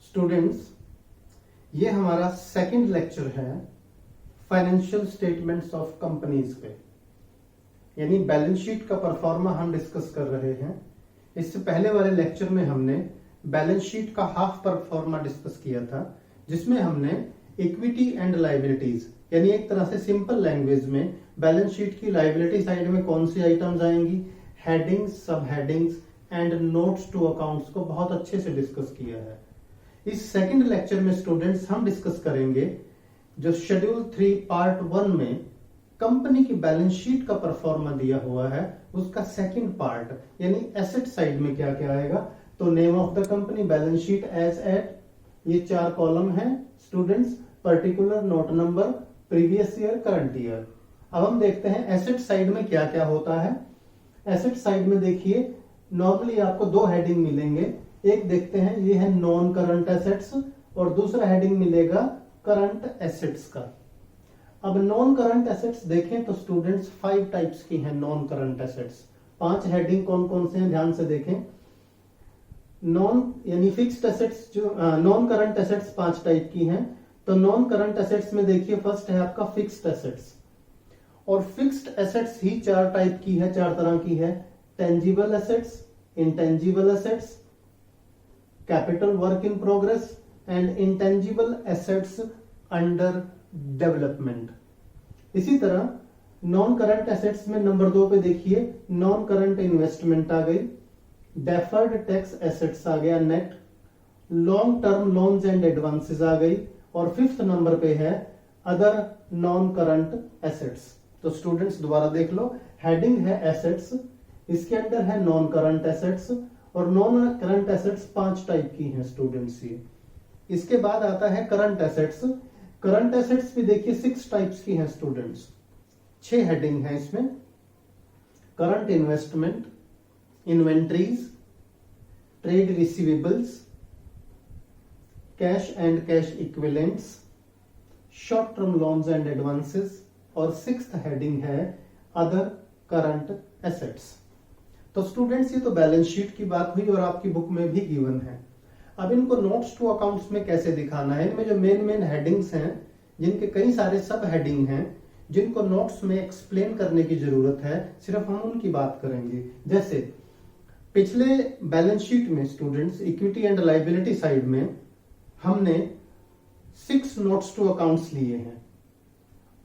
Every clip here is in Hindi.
स्टूडेंट्स, ये हमारा सेकंड लेक्चर है फाइनेंशियल स्टेटमेंट्स ऑफ कंपनीज पे, यानी बैलेंस शीट का परफॉर्मा हम डिस्कस कर रहे हैं। इससे पहले वाले लेक्चर में हमने बैलेंस शीट का हाफ परफॉर्मा डिस्कस किया था, जिसमें हमने इक्विटी एंड लायबिलिटीज, यानी एक तरह से सिंपल लैंग्वेज में बैलेंस शीट की लायबिलिटी साइड में कौन सी आइटम्स आएंगी, headings, sub headings and notes to accounts को बहुत अच्छे से डिस्कस किया है। इस सेकंड लेक्चर में स्टूडेंट्स हम डिस्कस करेंगे जो शेड्यूल 3 पार्ट 1 में कंपनी की बैलेंस शीट का परफॉर्मा दिया हुआ है, उसका सेकंड पार्ट, यानी एसेट साइड में क्या क्या आएगा। तो name of the company, balance sheet as at, ये 4 कॉलम है students, particular, note number, previous year, current year. अब हम देखते हैं एसेट साइड में क्या क्या होता है। एसेट साइड में देखिए नॉर्मली आपको 2 हेडिंग मिलेंगे, एक देखते हैं ये है नॉन करंट एसेट्स और दूसरा हेडिंग मिलेगा करंट एसेट्स का। अब नॉन करंट एसेट्स देखें तो स्टूडेंट्स 5 टाइप्स की हैं नॉन करंट एसेट्स। 5 हेडिंग कौन कौन से हैं ध्यान से देखें। नॉन यानी फिक्स्ड एसेट्स, जो नॉन करंट एसेट्स 5 टाइप की हैं। तो नॉन करंट एसेट्स में देखिए फर्स्ट है आपका फिक्स्ड एसेट्स, और फिक्स्ड एसेट्स ही 4 टाइप की है, 4 तरह की है। Tangible assets, intangible assets, capital work in progress and intangible assets under development. इसी तरह नॉन करंट एसेट्स में नंबर 2 पे देखिए नॉन करंट इन्वेस्टमेंट आ गई, डेफर्ड टैक्स एसेट्स आ गया net, long term loans and advances आ गई, और 5th नंबर पे है अदर नॉन करंट एसेट्स। तो स्टूडेंट्स दोबारा देख लो, हेडिंग है एसेट्स, इसके अंदर है नॉन करंट एसेट्स, और नॉन करंट एसेट्स 5 टाइप की हैं स्टूडेंट्स ये। इसके बाद आता है करंट एसेट्स। करंट एसेट्स भी देखिए 6 टाइप्स की हैं स्टूडेंट्स, 6 हेडिंग है इसमें। Current investment, inventories, trade receivables, cash and cash equivalents, short term loans and advances, और 6th हेडिंग है अदर करंट एसेट्स। तो स्टूडेंट्स ये तो बैलेंस शीट की बात हुई और आपकी बुक में भी गिवन है। अब इनको नोट्स टू अकाउंट्स में कैसे दिखाना है, इनमें जो मेन हेडिंग्स हैं, जिनके कई सारे सब हेडिंग हैं, जिनको नोट्स में एक्सप्लेन करने की जरूरत है, सिर्फ हम उनकी बात करेंगे। जैसे पिछले बैलेंस शीट में students equity and liability side में हमने 6 नोट्स टू अकाउंट्स लिए हैं,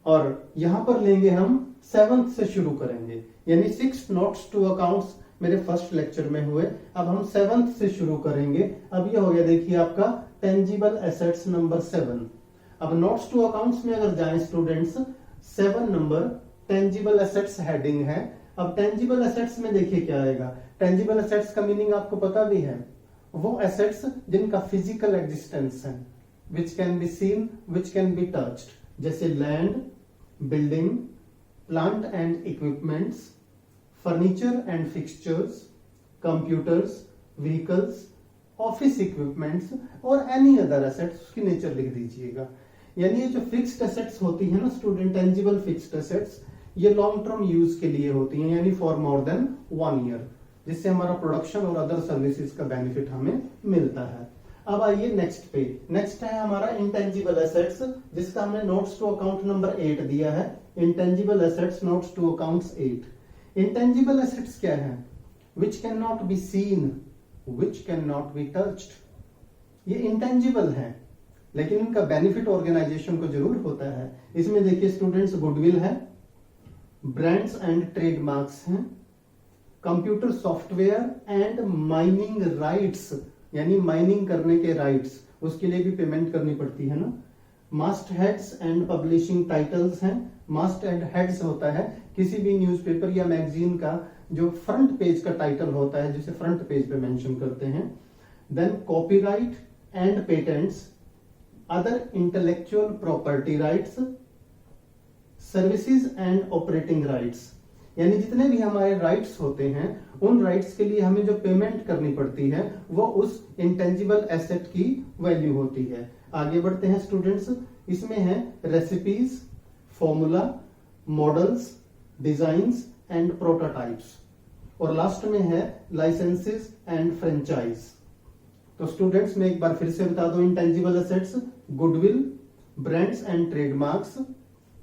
और यहां पर लेंगे हम 7th से शुरू करेंगे, यानी 6 नोट्स टू अकाउंट्स मेरे फर्स्ट लेक्चर में हुए। अब हम 7th से शुरू करेंगे। अब ये हो गया देखिए आपका टेंजिबल एसेट्स नंबर 7। अब नोट्स टू अकाउंट्स में अगर जाएं students, 7 number tangible assets heading है। अब टेंजिबल एसेट्स में देखिए क्या आएगा। टेंजिबल एसेट्स का मीनिंग आपको पता भी है, वो एसेट्स जिनका फिजिकल एग्जिस्टेंस है, which can be seen, which can be touched, जैसे land, building, plant and equipments, furniture and fixtures, computers, vehicles, office equipments और एनी अदर एसेट्स, उसकी नेचर लिख दीजिएगा। यानी ये जो फिक्स्ड एसेट्स होती है ना स्टूडेंट, टेंजिबल फिक्स्ड एसेट्स, ये लॉन्ग टर्म यूज के लिए होती हैं, यानी फॉर मोर देन 1 ईयर, जिससे हमारा प्रोडक्शन और अदर सर्विसेज का बेनिफिट हमें मिलता है। अब आइए नेक्स्ट पे। नेक्स्ट है हमारा इंटेंजिबल एसेट्स, जिसका हमने नोट्स टू अकाउंट नंबर 8 दिया है। Intangible assets notes to accounts 8। Intangible assets क्या है? Which can not be seen, which can not be touched. ये इंटेंजिबल है, लेकिन इनका बेनिफिट ऑर्गेनाइजेशन को जरूर होता है। इसमें देखिए स्टूडेंट्स गुडविल है, ब्रांड्स एंड ट्रेडमार्क्स हैं, computer software and mining rights, यानी माइनिंग करने के राइट्स, उसके लिए भी पेमेंट करनी पड़ती है ना। मास्ट हेड्स एंड पब्लिशिंग टाइटल्स हैं। मास्ट एंड हेड्स होता है किसी भी न्यूज़पेपर या मैगजीन का जो फ्रंट पेज का टाइटल होता है, जिसे फ्रंट पेज पे मेंशन करते हैं। Then copyright and patents, other intellectual property rights, services and operating rights, यानी जितने भी हमारे राइट्स होते हैं, उन राइट्स के लिए हमें जो पेमेंट करनी पड़ती है वो उस इंटेंजिबल एसेट की वैल्यू होती है। आगे बढ़ते हैं स्टूडेंट्स। इसमें है recipes, formula, models, designs and prototypes, और लास्ट में है लाइसेंसेस एंड फ्रेंचाइज। तो स्टूडेंट्स मैं एक बार फिर से बता दूं, intangible assets goodwill, brands and trademarks,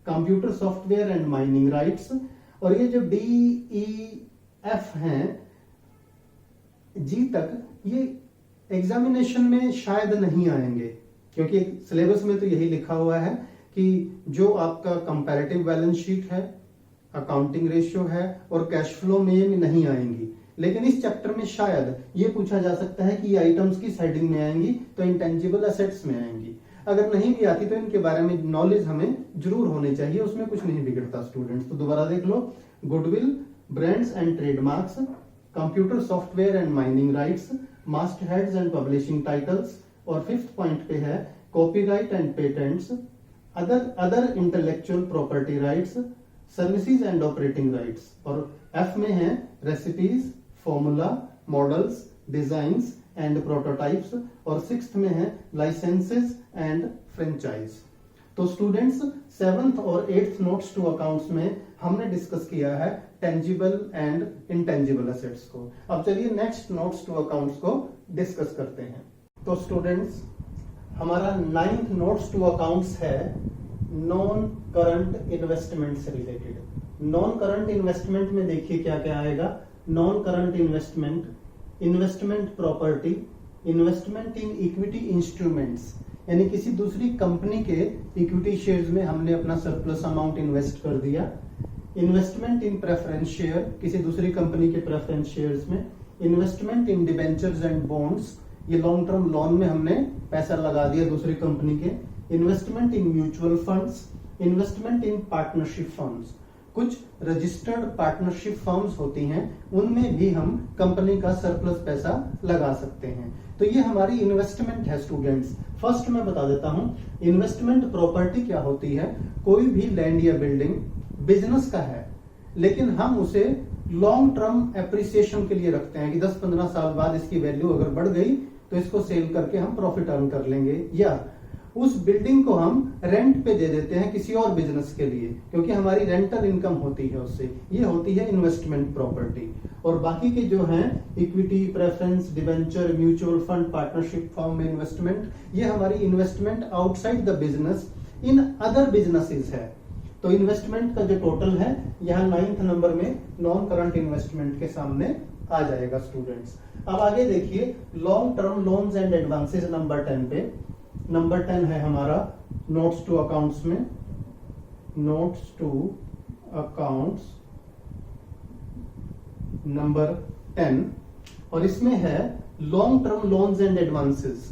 computer software and mining rights. और ये जो DEF हैं जी तक, ये एग्जामिनेशन में शायद नहीं आएंगे, क्योंकि सिलेबस में तो यही लिखा हुआ है कि जो आपका कंपैरेटिव बैलेंस शीट है, अकाउंटिंग रेशियो है और कैश फ्लो में ये नहीं आएंगी। लेकिन इस चैप्टर में शायद ये पूछा जा सकता है कि ये आइटम्स किस हेडिंग में आएंगी, तो इंटेंजिबल एसेट्स में आएंगी। अगर नहीं भी आती तो इनके बारे में नॉलेज हमें जरूर होनी चाहिए, उसमें कुछ नहीं बिगड़ता स्टूडेंट्स। तो दोबारा देख लो, goodwill, brands and trademarks, computer software and mining rights, master heads and publishing titles, और 5th पॉइंट पे है copyright and patents, other intellectual property rights, services and operating rights. और F में है recipes, formula, models, designs and prototypes. और 6th में है लाइसेंसेस एंड फ्रेंचाइज। तो स्टूडेंट्स 7th और 8th नोट्स टू अकाउंट्स में हमने डिस्कस किया है टेंजिबल एंड इंटेंजिबल एसेट्स को। अब चलिए नेक्स्ट नोट्स टू अकाउंट्स को डिस्कस करते हैं। तो स्टूडेंट्स हमारा 9th नोट्स टू अकाउंट्स है नॉन करंट इन्वेस्टमेंट से रिलेटेड। नॉन करंट इन्वेस्टमेंट में देखिए क्या क्या आएगा। Non current investment, investment property, investment in equity instruments, यानी किसी दूसरी कंपनी के इक्विटी शेयर्स में हमने अपना सरप्लस अमाउंट इन्वेस्ट कर दिया। इन्वेस्टमेंट इन प्रेफरेंस शेयर, किसी दूसरी कंपनी के प्रेफरेंस शेयर्स में। Investment in debentures and bonds, ये लॉन्ग टर्म लोन में हमने पैसा लगा दिया दूसरी कंपनी के। Investment in mutual funds, investment in partnership firms, कुछ रजिस्टर्ड पार्टनरशिप फर्म्स होती हैं, उनमें भी हम कंपनी का सरप्लस पैसा लगा सकते हैं। तो ये हमारी इन्वेस्टमेंट है स्टूडेंट्स। फर्स्ट मैं बता देता हूं, इन्वेस्टमेंट प्रॉपर्टी क्या होती है। कोई भी लैंड या बिल्डिंग बिजनेस का है, लेकिन हम उसे लॉन्ग टर्म एप्रिसिएशन के लिए रखते हैं कि 10-15 साल बाद इसकी वैल्यू अगर बढ़ गई तो इसको सेल करके हम प्रॉफिट अर्न कर लेंगे, या उस बिल्डिंग को हम रेंट पे दे देते हैं किसी और बिजनेस के लिए, क्योंकि हमारी रेंटल इनकम होती है उससे। ये होती है इन्वेस्टमेंट प्रॉपर्टी। और बाकी के जो हैं equity, preference, debenture, mutual fund, partnership firm में इन्वेस्टमेंट, ये हमारी investment outside the business in other businesses है। तो इन्वेस्टमेंट का जो टोटल है यहाँ 9th नंबर में नॉन करंट इन्वेस्टमेंट के सामने आ जाएगा स्टूडेंट्स। अब आगे देखिए, long term loans and advances number 10 पे। नंबर 10 है हमारा नोट्स टू अकाउंट्स में, नोट्स टू अकाउंट्स नंबर 10, और इसमें है long term loans and advances.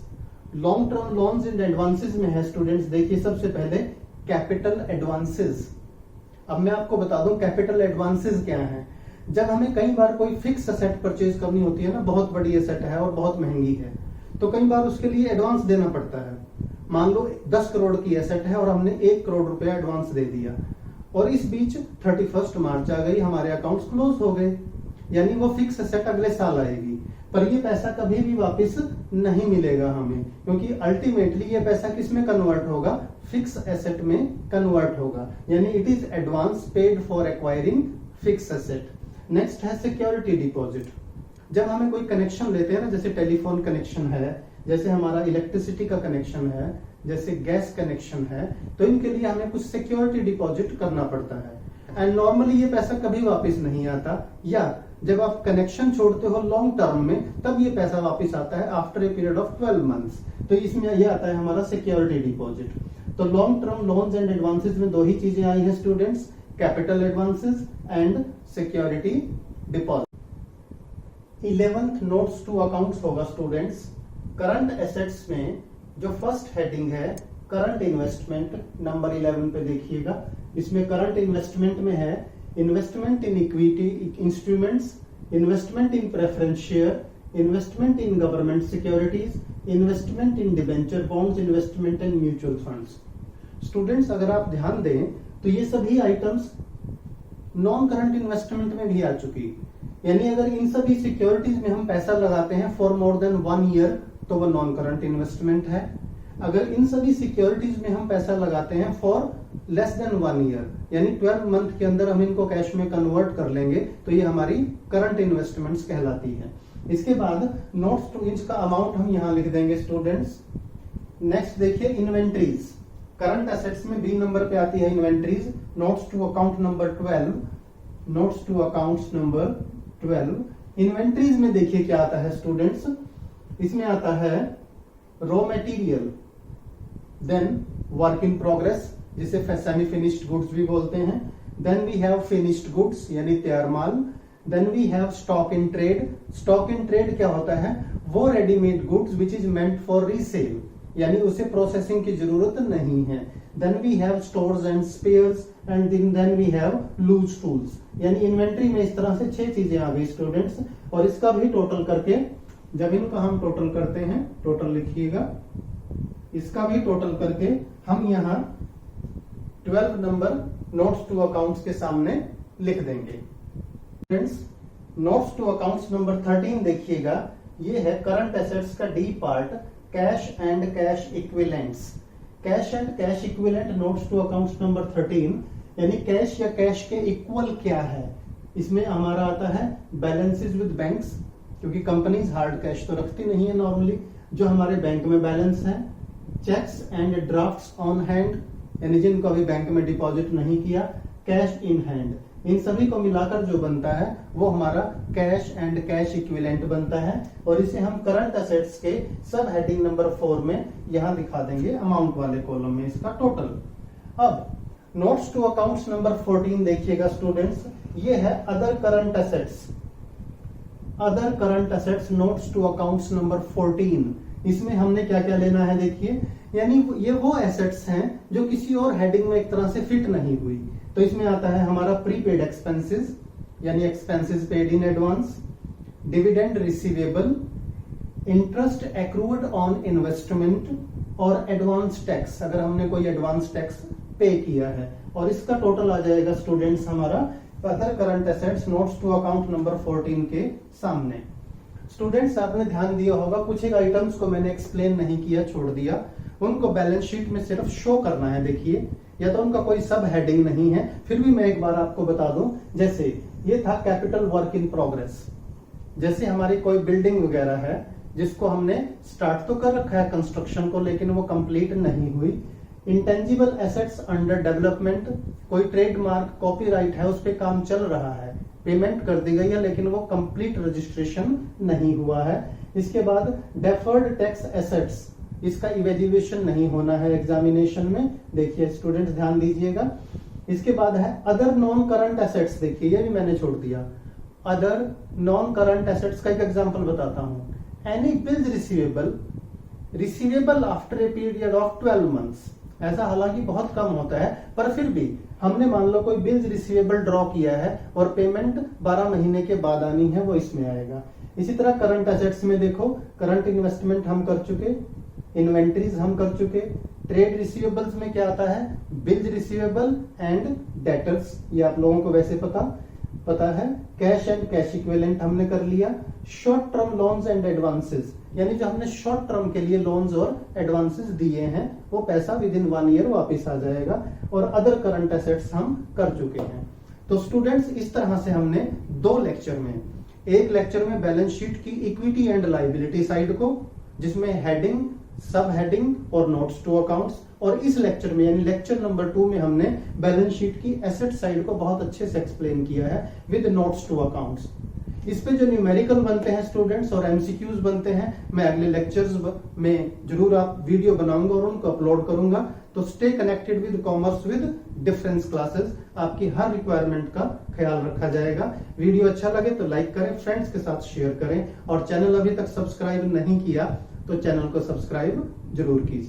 Long term loans and advances में है स्टूडेंट्स, देखिए सबसे पहले कैपिटल एडवांसेस। अब मैं आपको बता दूं कैपिटल एडवांसेस क्या है। जब हमें कई बार कोई फिक्स एसेट परचेज करनी होती है ना, बहुत बड़ी एसेट है और बहुत महंगी है, तो कई बार उसके लिए एडवांस देना पड़ता है। मान लो 10 करोड़ की एसेट है और हमने 1 करोड़ रुपया एडवांस दे दिया, और इस बीच 31 मार्च आ गई, हमारे अकाउंट्स क्लोज हो गए, यानी वो फिक्स एसेट अगले साल आएगी, पर ये पैसा कभी भी वापस नहीं मिलेगा हमें, क्योंकि अल्टीमेटली ये पैसा किस में कन्वर्ट होगा, फिक्स एसेट में कन्वर्ट होगा, यानी it is advance paid for acquiring fix asset. Next है सिक्योरिटी डिपॉजिट। जब हमें कोई कनेक्शन लेते हैं ना, जैसे टेलीफोन कनेक्शन है, जैसे हमारा इलेक्ट्रिसिटी का कनेक्शन है, जैसे गैस कनेक्शन है, तो इनके लिए हमें कुछ सिक्योरिटी डिपॉजिट करना पड़ता है। एंड नॉर्मली ये पैसा कभी वापस नहीं आता, या जब आप कनेक्शन छोड़ते हो लॉन्ग टर्म में, तब ये पैसा वापस आता है after a period of 12 months. तो इसमें ये आता है हमारा सिक्योरिटी डिपॉजिट। तो long term loans and advances में दो ही चीजें आई हैं students, capital advances and security deposit. 11th notes to accounts होगा स्टूडेंट्स। करंट एसेट्स में जो फर्स्ट हेडिंग है करंट इन्वेस्टमेंट, नंबर 11 पे देखिएगा। इसमें करंट इन्वेस्टमेंट में है investment in equity instruments, investment in preference share, investment in government securities, investment in debenture bonds, investment in mutual funds. Students अगर आप ध्यान दें तो ये सभी आइटम्स नॉन करंट इन्वेस्टमेंट में भी आ चुकी, यानी अगर इन सभी सिक्योरिटीज में हम पैसा लगाते हैं फॉर मोर देन 1 ईयर तो वो नॉन करंट इन्वेस्टमेंट है। अगर इन सभी सिक्योरिटीज में हम पैसा लगाते हैं फॉर लेस देन 1 ईयर, यानी 12 मंथ के अंदर हम इनको कैश में कन्वर्ट कर लेंगे, तो ये हमारी करंट इन्वेस्टमेंट्स कहलाती है। इसके बाद नोट्स टू ईच का अमाउंट हम यहां लिख देंगे स्टूडेंट्स। नेक्स्ट देखिए इन्वेंट्रीज, करंट एसेट्स में बी नंबर पे आती है inventories. Notes to account number 12, notes to accounts number 12। Inventories में देखिए क्या आता है स्टूडेंट्स, इसमें आता है raw material, then work in progress जिसे सेमी फिनिश्ड गुड्स भी बोलते हैं, then we have finished goods यानी तैयार माल, then we have stock in trade. Stock in trade क्या होता है, वो readymade goods which is meant for resale यानी उसे प्रोसेसिंग की जरूरत नहीं है। Then we have stores and spares and then we have loose tools. यानी इन्वेंट्री में इस तरह से 6 चीजें आ गई स्टूडेंट्स, और इसका भी टोटल करके जब इनका हम टोटल करते हैं, टोटल लिखिएगा, इसका भी टोटल करके हम यहां 12 नंबर नोट्स टू अकाउंट्स के सामने लिख देंगे। Friends notes to accounts number 13 देखिएगा, ये है करंट एसेट्स का D part, cash and cash equivalents. Cash and cash equivalent notes to accounts number 13 यानी कैश या कैश के इक्वल क्या है। इसमें हमारा आता है बैलेंसेस विद बैंक्स, क्योंकि कंपनीज हार्ड कैश तो रखती नहीं है नॉर्मली, जो हमारे बैंक में बैलेंस है। Cheques and drafts on hand यानी जिनको अभी बैंक में डिपॉजिट नहीं किया। कैश इन हैंड, इन सभी को मिलाकर जो बनता है वो हमारा कैश एंड कैश इक्विवेलेंट बनता है, और इसे हम करंट एसेट्स के सब हेडिंग नंबर 4 में यहां दिखा देंगे अमाउंट वाले कॉलम में इसका टोटल। अब नोट्स टू अकाउंट्स नंबर 14 देखिएगा स्टूडेंट्स, ये है other current assets. Other current assets notes to accounts number 14, इसमें हमने क्या क्या लेना है देखिए, यानी ये वो एसेट्स हैं जो किसी और हेडिंग में एक तरह से फिट नहीं हुई। तो इसमें आता है हमारा प्रीपेड एक्सपेंसेस यानी expenses paid in advance, dividend receivable, interest accrued on investment और एडवांस टैक्स, अगर हमने कोई एडवांस टैक्स पे किया है। और इसका टोटल आ जाएगा स्टूडेंट्स हमारा other current assets notes to account number 14 के सामने। स्टूडेंट्स आपने ध्यान दिया होगा, कुछ एक आइटम्स को मैंने एक्सप्लेन नहीं किया, छोड़ दिया, उनको बैलेंस शीट में सिर्फ शो करना है। देखिए या तो उनका कोई सब हेडिंग नहीं है, फिर भी मैं एक बार आपको बता दूं, जैसे ये था कैपिटल वर्क इन प्रोग्रेस, जैसे हमारी कोई बिल्डिंग वगैरह है जिसको हमने स्टार्ट तो कर रखा है कंस्ट्रक्शन को, लेकिन वो कंप्लीट नहीं हुई। इंटेंजिबल एसेट्स अंडर डेवलपमेंट, कोई ट्रेडमार्क कॉपीराइट है उस पर काम चल रहा है, पेमेंट कर दी गई है लेकिन वो कंप्लीट रजिस्ट्रेशन नहीं हुआ है। इसके बाद डेफर्ड टैक्स एसेट्स, इसका इवेल्युएशन नहीं होना है एग्जामिनेशन में, देखिए स्टूडेंट्स ध्यान दीजिएगा। इसके बाद है अदर नॉन करंट एसेट्स, देखिए ये भी मैंने छोड़ दिया। अदर नॉन करंट एसेट्स का एक एग्जांपल बताता हूं, any bills receivable after a period of 12 months. ऐसा हालांकि बहुत कम होता है, पर फिर भी हमने मान लो कोई बिल्स रिसीवेबल ड्रॉ किया है और पेमेंट 12 महीने के बाद आनी है, वो इसमें आएगा। इसी तरह करंट एसेट्स में देखो, करंट इन्वेस्टमेंट हम कर चुके, इन्वेंट्रीज हम कर चुके, ट्रेड रिसीवेबल्स में क्या आता है, बिल्स रिसीवेबल एंड डेटर्स, ये आप लोगों को वैसे पता है। कैश एंड कैश इक्विवेलेंट हमने कर लिया। Short term loans and advances, यानी जो हमने शॉर्ट टर्म के लिए लोन्स और एडवांसेस दिए हैं वो पैसा विद इन 1 ईयर वापिस आ जाएगा। और अदर करंट एसेट्स हम कर चुके हैं। तो स्टूडेंट्स इस तरह से हमने 2 लेक्चर में, एक लेक्चर में बैलेंस शीट की इक्विटी एंड लायबिलिटी साइड को, जिसमें हेडिंग, सब हेडिंग और नोट्स टू अकाउंट्स, और इस लेक्चर में यानी लेक्चर नंबर 2 में हमने बैलेंस शीट की एसेट साइड को बहुत अच्छे से एक्सप्लेन किया है विद नोट्स टू अकाउंट्स। इस पे जो न्यूमेरिकल बनते हैं स्टूडेंट्स और एमसीक्यूज बनते हैं, मैं अगले लेक्चर्स में जरूर आप वीडियो बनाऊंगा और उनको अपलोड करूंगा। तो stay connected with commerce with difference classes, आपकी हर रिक्वायरमेंट का ख्याल रखा जाएगा। वीडियो अच्छा लगे तो लाइक करें, फ्रेंड्स के साथ शेयर करें, और चैनल अभी तक सब्सक्राइब नहीं किया तो चैनल को सब्सक्राइब जरूर कीजिए।